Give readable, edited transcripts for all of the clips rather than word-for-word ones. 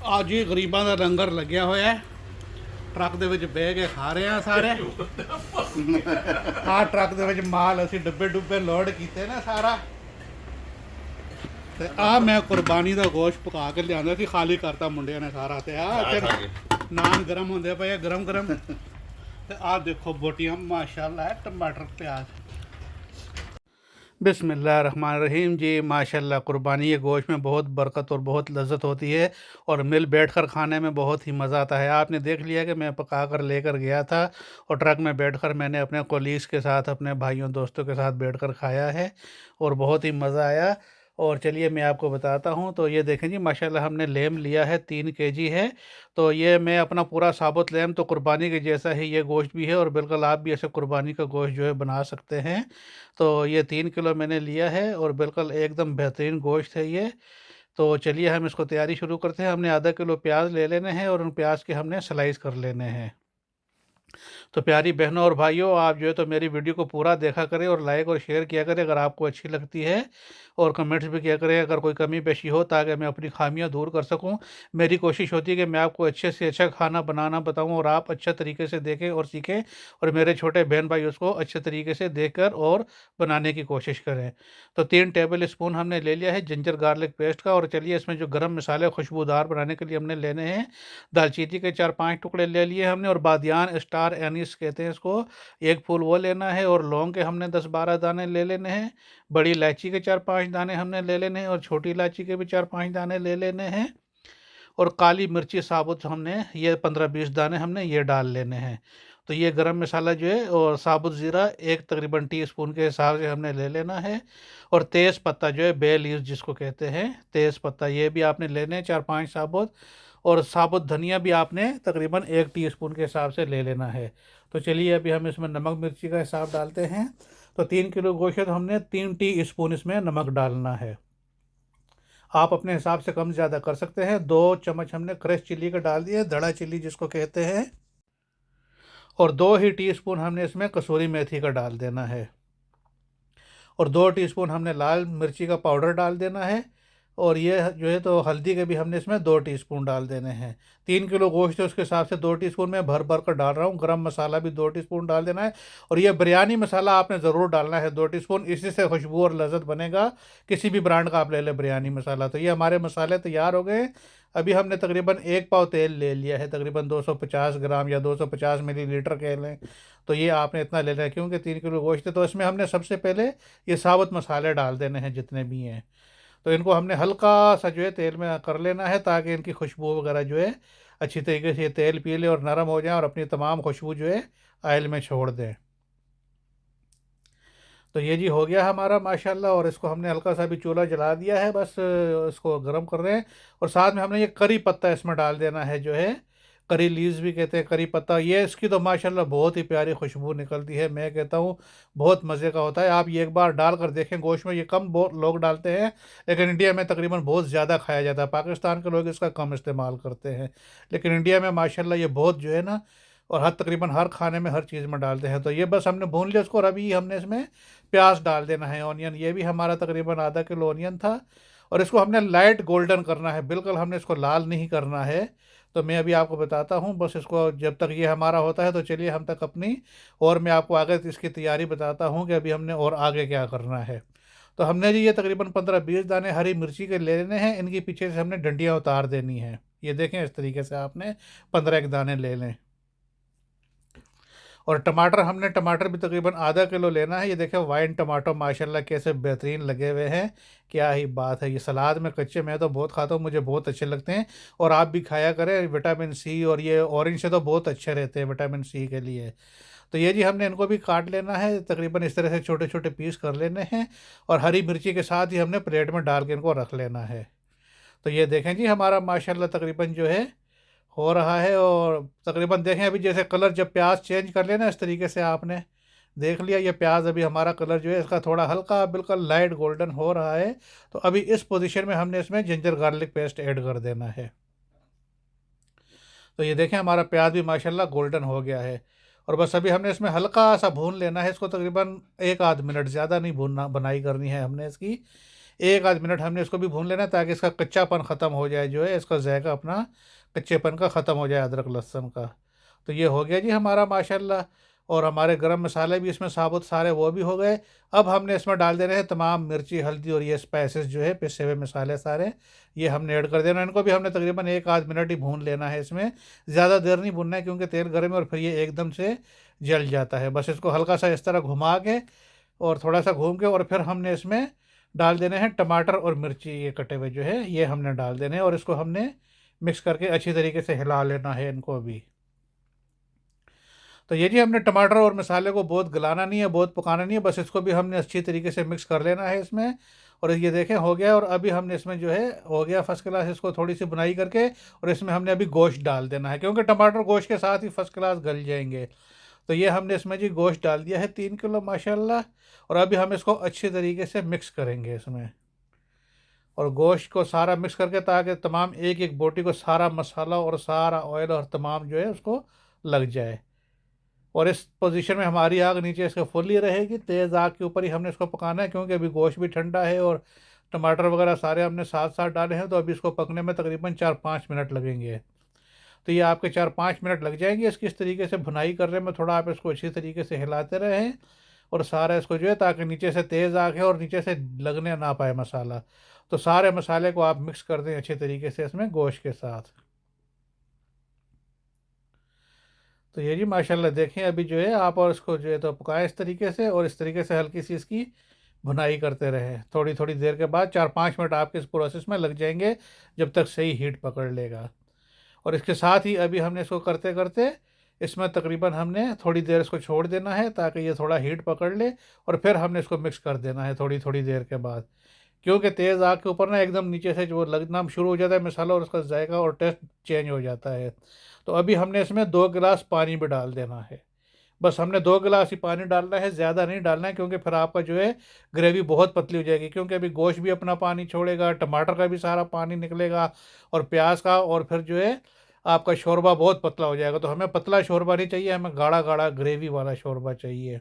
ਅੱਜ ਹੀ ਗਰੀਬਾਂ ਦਾ ਲੰਗਰ ਲੱਗਿਆ ਹੋਇਆ ਹੈ। ਟਰੱਕ ਦੇ ਵਿੱਚ ਬਹਿ ਕੇ ਖਾ ਰਹੇ ਆ ਸਾਰੇ। ਆਹ ਟਰੱਕ ਦੇ ਵਿੱਚ ਮਾਲ ਅਸੀਂ ਡੱਬੇ ਡੁੱਬੇ ਲੋਡ ਕੀਤੇ ਨਾ ਸਾਰਾ। ਤੇ ਆ ਮੈਂ ਕੁਰਬਾਨੀ ਦਾ ਗੋਸ਼ਤ ਪਕਾ ਕੇ ਲਿਆਂਦਾ ਸੀ, ਖਾਲੀ ਕਰਤਾ ਮੁੰਡਿਆਂ ਨੇ ਸਾਰਾ। ਤੇ ਆ ਨਾਨ ਗਰਮ ਹੁੰਦੇ ਪਏ ਆ, ਗਰਮ ਗਰਮ। ਤੇ ਆ ਦੇਖੋ ਬੋਟੀਆਂ माशाल्लाह है, टमाटर प्याज। बिस्मिल्लाहिर्रहमानिर्रहीम जी। माशाल्लाह कुर्बानी के गोश्त में बहुत बरकत और बहुत लज्जत होती है और मिल बैठकर खाने में बहुत ही मज़ा आता है। आपने देख लिया कि मैं पका कर लेकर गया था और ट्रक में बैठकर मैंने अपने कोलीग्स के साथ, अपने भाइयों दोस्तों के साथ बैठकर खाया है और बहुत ही मज़ा आया। और चलिए मैं आपको बताता हूँ। तो ये देखें जी, माशाल्लाह हमने लेम लिया है, 3 kg है। तो ये मैं अपना पूरा साबुत लेम, तो कुर्बानी के जैसा ही ये गोश्त भी है और बिल्कुल आप भी ऐसे कुर्बानी का गोश्त जो है बना सकते हैं। तो ये 3 किलो मैंने लिया है और बिल्कुल एकदम बेहतरीन गोश्त है ये। तो चलिए हम इसको तैयारी शुरू करते हैं। हमने आधा किलो प्याज ले लेने हैं और उन प्याज के हमने स्लाइस कर लेने हैं। तो प्यारी बहनों और भाइयों, आप जो है तो मेरी वीडियो को पूरा देखा करें और लाइक और शेयर किया करें अगर आपको अच्छी लगती है, और कमेंट्स भी किया करें अगर कोई कमी पेशी हो, ताकि मैं अपनी खामियां दूर कर सकूं। मेरी कोशिश होती है कि मैं आपको अच्छे से अच्छा खाना बनाना बताऊं और आप अच्छे तरीके से देखें और सीखें, और मेरे छोटे बहन भाई उसको अच्छे तरीके से देखकर और बनाने की कोशिश करें। तो 3 टेबल स्पून हमने ले लिया है जिंजर गार्लिक पेस्ट का। और चलिए इसमें जो गर्म मसाले खुशबूदार बनाने के लिए हमने लेने हैं, दालचीनी के 4-5 टुकड़े ले लिए हमने, और बादियान स्टार एनिस कहते हैं इसको, एक फूल वो लेना है। और लौंग के हमने 10-12 दाने ले लेने हैं। बड़ी इलायची के 4-5 दाने हमने ले लेने हैं और छोटी इलायची के भी 4-5 दाने ले लेने हैं। और काली मिर्ची साबुत हमने ये 15-20 दाने हमने ये डाल लेने हैं। तो ये गरम मसाला जो है और साबुत ज़ीरा एक तकरीबन टीस्पून के हिसाब से हमने ले लेना है। और तेज़ पत्ता जो है, बे लीव्स जिसको कहते हैं, तेज़ पत्ता ये भी आपने लेने हैं 4-5 साबुत। और साबुत धनिया भी आपने तकरीबन 1 टीस्पून के हिसाब से ले लेना है। तो चलिए अभी हम इसमें नमक मिर्ची का हिसाब डालते हैं। तो 3 किलो गोश्त तो हमने 3 टीस्पून इसमें नमक डालना है। आप अपने हिसाब से कम ज़्यादा कर सकते हैं। 2 चम्मच हमने क्रश चिल्ली का डाल दिया, धड़ा चिल्ली जिसको कहते हैं। और 2 ही टीस्पून हमने इसमें कसूरी मेथी का डाल देना है। और 2 टीस्पून हमने लाल मिर्ची का पाउडर डाल देना है। और ये जो है तो हल्दी के भी हमने इसमें 2 टीस्पून डाल देने हैं। 3 किलो गोश्त है उसके हिसाब से 2 टीस्पून मैं भर भर कर डाल रहा हूँ। गरम मसाला भी 2 टीस्पून डाल देना है। और ये बिरयानी मसाला आपने ज़रूर डालना है 2 टीस्पून, इसी से खुशबू और लज्जत बनेगा। किसी भी ब्रांड का आप ले लें बिरयानी मसाला। तो ये हमारे मसाले तैयार हो गए। अभी हमने तकरीबन 1 पाव तेल ले लिया है, तकरीबन 250 ग्राम या 250 मिलीलीटर कह लें। तो ये आपने इतना लेना है क्योंकि 3 किलो गोश्त है। तो इसमें हमने सबसे पहले ये साबुत मसाले डाल देने हैं जितने भी हैं। तो इनको हमने हल्का सा जो है तेल में कर लेना है, ताकि इनकी खुशबू वगैरह जो है अच्छी तरीके से ये तेल पी ले और नरम हो जाए और अपनी तमाम खुशबू जो है ऑयल में छोड़ दें। तो ये जी हो गया हमारा माशाल्लाह। और इसको हमने हल्का सा भी चूल्हा जला दिया है, बस इसको गर्म कर रहे हैं। और साथ में हमने ये करी पत्ता इसमें डाल देना है, जो है करी लीव्स भी कहते हैं, करी पत्ता। ये इसकी तो माशाल्लाह बहुत ही प्यारी खुशबू निकलती है, मैं कहता हूँ बहुत मज़े का होता है। आप ये एक बार डाल कर देखें गोश्त में। ये कम बहुत लोग डालते हैं, लेकिन इंडिया में तकरीबन बहुत ज़्यादा खाया जाता है। पाकिस्तान के लोग इसका कम इस्तेमाल करते हैं, लेकिन इंडिया में माशाल्लाह ये बहुत जो है ना, और हर तकरीबन हर खाने में हर चीज़ में डालते हैं। तो ये बस हमने भून लिया इसको। और अभी हमने इसमें प्याज डाल देना है, ऑनियन। ये भी हमारा तकरीबन आधा किलो ऑनियन था। और इसको हमने लाइट गोल्डन करना है, बिल्कुल हमने इसको लाल नहीं करना है। तो मैं अभी आपको बताता हूँ बस इसको। जब तक ये हमारा होता है तो चलिए हम तक अपनी, और मैं आपको आगे इसकी तैयारी बताता हूँ कि अभी हमने और आगे क्या करना है। तो हमने जी ये तकरीबन 15-20 दाने हरी मिर्ची के ले लेने हैं। इनकी पीछे से हमने डंडियाँ उतार देनी है। ये देखें इस तरीके से आपने 15 एक दाने ले लें। और टमाटर हमने, टमाटर भी तकरीबन आधा किलो लेना है। ये देखें वाइन टमाटो माशाल्लाह कैसे बेहतरीन लगे हुए हैं, क्या ही बात है। ये सलाद में कच्चे मैं तो बहुत खाता हूँ, मुझे बहुत अच्छे लगते हैं। और आप भी खाया करें, विटामिन सी और ये ऑरेंज से तो बहुत अच्छे रहते हैं विटामिन सी के लिए। तो ये जी हमने इनको भी काट लेना है, तकरीबन इस तरह से छोटे छोटे पीस कर लेने हैं। और हरी मिर्ची के साथ ही हमने प्लेट में डाल के इनको रख लेना है। तो ये देखें जी हमारा माशाल्लाह तकरीबन जो है हो रहा है। और तकरीबन देखें अभी जैसे कलर जब प्याज चेंज कर लेना इस तरीके से आपने देख लिया, ये प्याज अभी हमारा कलर जो है इसका थोड़ा हल्का बिल्कुल लाइट गोल्डन हो रहा है। तो अभी इस पोजीशन में हमने इसमें जिंजर गार्लिक पेस्ट ऐड कर देना है। तो ये देखें हमारा प्याज भी माशाल्लाह गोल्डन हो गया है। और बस अभी हमने इसमें हल्का सा भून लेना है इसको, तकरीबन 1 आध मिनट, ज़्यादा नहीं भूनना, बनाई करनी है हमने इसकी। 1 आध मिनट हमने इसको भी भून लेना है ताकि इसका कच्चापन ख़त्म हो जाए, जो है इसका जायका अपना कच्चेपन का ख़त्म हो जाए अदरक लहसुन का। तो ये हो गया जी हमारा माशाल्लाह। और हमारे गरम मसाले भी इसमें साबुत सारे वो भी हो गए। अब हमने इसमें डाल देने हैं तमाम मिर्ची, हल्दी और ये स्पाइसेस जो है पिसे हुए मसाले सारे, ये हमने ऐड कर देना है। इनको भी हमने तकरीबन 1 आध मिनट ही भून लेना है, इसमें ज़्यादा देर नहीं भूनना है क्योंकि तेल गर्म है और फिर ये एकदम से जल जाता है। बस इसको हल्का सा इस तरह घुमा के और थोड़ा सा घूम के और फिर हमने इसमें डाल देने हैं टमाटर और मिर्ची, ये कटे हुए जो है ये हमने डाल देने हैं और इसको हमने मिक्स करके अच्छी तरीके से हिला लेना है इनको भी। तो ये जी हमने टमाटर और मसाले को बहुत गलाना नहीं है, बहुत पकाना नहीं है, बस इसको भी हमने अच्छी तरीके से मिक्स कर लेना है इसमें। और ये देखें हो गया। और अभी हमने इसमें जो है हो गया फर्स्ट क्लास, इसको थोड़ी सी बुनाई करके और इसमें हमने अभी गोश्त डाल देना है क्योंकि टमाटर गोश्त के साथ ही फर्स्ट क्लास गल जाएंगे। तो ये हमने इसमें जी गोश्त डाल दिया है 3 किलो माशाल्लाह। और अभी हम इसको अच्छी तरीके से मिक्स करेंगे इसमें, और गोश्त को सारा मिक्स करके ताकि तमाम एक एक बोटी को सारा मसाला और सारा ऑयल और तमाम जो है उसको लग जाए। और इस पोजीशन में हमारी आग नीचे इसके फुल ही रहेगी, तेज़ आग के ऊपर ही हमने इसको पकाना है क्योंकि अभी गोश्त भी ठंडा है और टमाटर वगैरह सारे हमने साथ साथ डाले हैं। तो अभी इसको पकने में तकरीबन 4-5 मिनट लगेंगे। तो ये आपके 4-5 मिनट लग जाएंगे इसकी इस तरीके से भुनाई करने में। थोड़ा आप इसको अच्छी तरीके से हिलाते रहें और सारा इसको जो है ताकि नीचे से तेज़ आग है और नीचे से लगने ना पाए मसाला। तो सारे मसाले को आप मिक्स कर दें अच्छे तरीके से इसमें गोश्त के साथ। तो ये जी माशाल्लाह देखें अभी जो है आप और इसको जो है तो पकाएं इस तरीके से, और इस तरीके से हल्की सी इसकी भुनाई करते रहें। थोड़ी थोड़ी देर के बाद 4-5 मिनट आपके इस प्रोसेस में लग जाएंगे जब तक सही हीट पकड़ लेगा। और इसके साथ ही अभी हमने इसको करते करते इसमें तकरीबन हमने थोड़ी देर इसको छोड़ देना है ताकि ये थोड़ा हीट पकड़ ले, और फिर हमने इसको मिक्स कर देना है थोड़ी थोड़ी देर के बाद। क्योंकि तेज़ आग के ऊपर ना एकदम नीचे से जो लगना शुरू हो जाता है मसाला और उसका जायका और टेस्ट चेंज हो जाता है। तो अभी हमने इसमें 2 गिलास पानी भी डाल देना है। बस हमने 2 गिलास ही पानी डालना है, ज़्यादा नहीं डालना है क्योंकि फिर आपका जो है ग्रेवी बहुत पतली हो जाएगी। क्योंकि अभी गोश्त भी अपना पानी छोड़ेगा, टमाटर का भी सारा पानी निकलेगा और प्याज का, और फिर जो है आपका शोरबा बहुत पतला हो जाएगा। तो हमें पतला शोरबा नहीं चाहिए, हमें गाढ़ा गाढ़ा ग्रेवी वाला शोरबा चाहिए।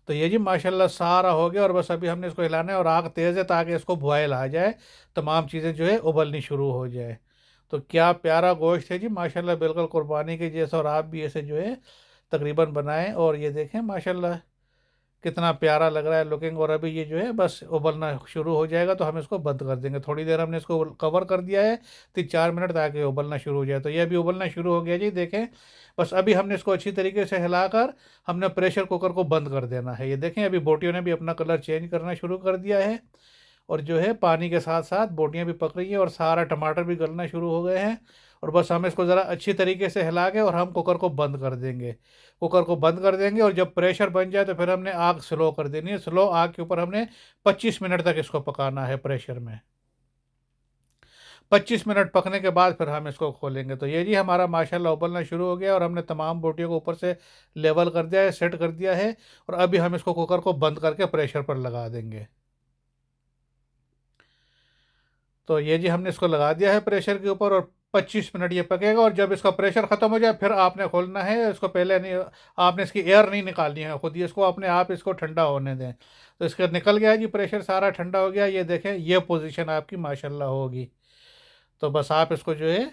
तो ये जी माशाल्लाह सारा हो गया और बस अभी हमने इसको हिलाना है और आग तेज़ है ताकि इसको बॉयल आ जाए, तमाम चीज़ें जो है उबलनी शुरू हो जाए। तो क्या प्यारा गोश्त है जी माशाल्लाह, बिल्कुल कुर्बानी के जैसा। और आप भी ऐसे जो है तकरीबन बनाएं और ये देखें माशाल्लाह कितना प्यारा लग रहा है लुकिंग। और अभी ये जो है बस उबलना शुरू हो जाएगा तो हम इसको बंद कर देंगे। थोड़ी देर हमने इसको कवर कर दिया है 3-4 मिनट ताकि उबलना शुरू हो जाए। तो ये अभी उबलना शुरू हो गया जी देखें। बस अभी हमने इसको अच्छी तरीके से हिलाकर हमने प्रेशर कुकर को बंद कर देना है। ये देखें अभी बोटियों ने भी अपना कलर चेंज करना शुरू कर दिया है, और जो है पानी के साथ साथ बोटियाँ भी पक रही हैं और सारा टमाटर भी गलना शुरू हो गए हैं। और बस हम इसको ज़रा अच्छी तरीके से हिला के और हम कुकर को बंद कर देंगे। कुकर को बंद कर देंगे और जब प्रेशर बन जाए तो फिर हमने आग स्लो कर देनी है। स्लो आग के ऊपर हमने 25 मिनट तक इसको पकाना है प्रेशर में। 25 मिनट पकने के बाद फिर हम इसको खोलेंगे। तो ये जी हमारा माशाल्लाह उबलना शुरू हो गया और हमने तमाम बोटियों को ऊपर से लेवल कर दिया है, सेट कर दिया है। और अभी हम इसको कुकर को बंद करके प्रेशर पर लगा देंगे। तो ये जी हमने इसको लगा दिया है प्रेशर के ऊपर और 25 मिनट ये पकेगा। और जब इसका प्रेशर ख़त्म हो जाए फिर आपने खोलना है इसको। पहले नहीं, आपने इसकी एयर नहीं निकालनी है खुद ही, इसको अपने आप इसको ठंडा होने दें। तो इसका निकल गया जी प्रेशर, सारा ठंडा हो गया। ये देखें ये पोजीशन आपकी माशाल्लाह होगी। तो बस आप इसको जो है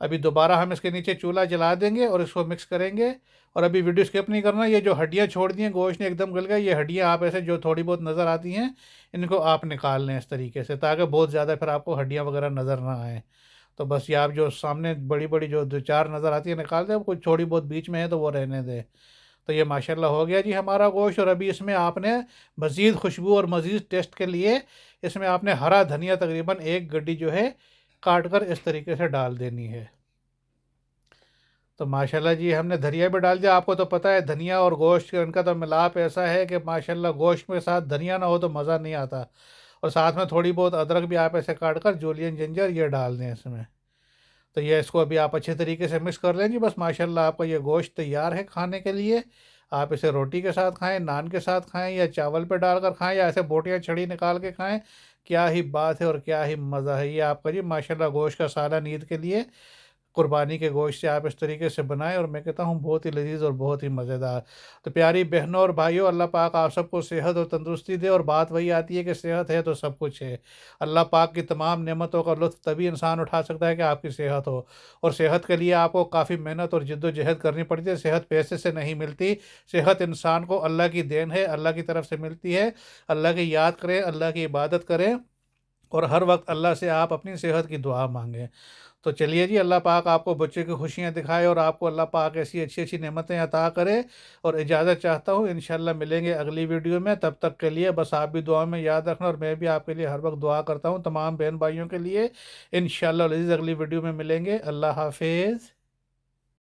अभी दोबारा हम इसके नीचे चूल्हा जला देंगे और इसको मिक्स करेंगे। और अभी वीडियो स्किप नहीं करना। ये जो हड्डियाँ छोड़ दी हैं, गोश्त ने एकदम गल गया, ये हड्डियाँ आप ऐसे जो थोड़ी बहुत नज़र आती हैं इनको आप निकाल लें इस तरीके से ताकि बहुत ज़्यादा फिर आपको हड्डियाँ वगैरह नज़र ना आए। तो बस ये आप जो सामने बड़ी बड़ी जो 2-4 नज़र आती है निकाल दें, कुछ थोड़ी बहुत बीच में है तो वो रहने दें। तो ये माशाल्लाह हो गया जी हमारा गोश्त। और अभी इसमें आपने मज़ीद खुशबू और मज़ीद टेस्ट के लिए इसमें आपने हरा धनिया तकरीबन 1 गड्डी जो है काट कर इस तरीके से डाल देनी है। तो माशाल्लाह जी हमने धनिया भी डाल दिया। आपको तो पता है धनिया और गोश्त का इनका तो मिलाप ऐसा है कि माशाल्लाह गोश्त के साथ धनिया ना हो तो मज़ा नहीं आता। और साथ में थोड़ी बहुत अदरक भी आप ऐसे काट कर जूलियन जिंजर ये डाल दें इसमें। तो ये इसको अभी आप अच्छे तरीके से मिक्स कर लें जी। बस माशाल्लाह आपका ये गोश्त तैयार है खाने के लिए। आप इसे रोटी के साथ खाएं, नान के साथ खाएं, या चावल पे डालकर खाएं, या ऐसे बोटियाँ छड़ी निकाल के खाएं। क्या ही बात है और क्या ही मज़ा है। ये आपका जी माशाल्लाह गोश्त का सालन ईद के लिए कुर्बानी के गोश्त से आप इस तरीके से बनाएँ और मैं कहता हूँ बहुत ही लज़ीज़ और बहुत ही मज़ेदार। तो प्यारी बहनों और भाइयों, अल्लाह पाक आप सबको सेहत और तंदुरुस्ती दे और बात वही आती है कि सेहत है तो सब कुछ है। अल्लाह पाक की तमाम नेमतों का लुत्फ़ तभी इंसान उठा सकता है कि आपकी सेहत हो, और सेहत के लिए आपको काफ़ी मेहनत और जद्दोजहद करनी पड़ती है। सेहत पैसे से नहीं मिलती, सेहत इंसान को अल्लाह की देन है, अल्लाह की तरफ से मिलती है। अल्लाह की याद करें, अल्लाह की इबादत करें और हर वक़्त अल्लाह से आप अपनी सेहत की दुआ माँगें। तो चलिए जी, अल्लाह पाक आपको बच्चों की खुशियाँ दिखाए और आपको अल्लाह पाक ऐसी अच्छी-अच्छी नेमतें अता करे, और इजाज़त चाहता हूँ। इंशाअल्लाह मिलेंगे अगली वीडियो में, तब तक के लिए बस आप भी दुआ में याद रखना और मैं भी आपके लिए हर वक़्त दुआ करता हूँ, तमाम बहन भाइयों के लिए। इंशाअल्लाह अज़ीज़ अगली वीडियो में मिलेंगे। अल्लाह हाफ़िज़।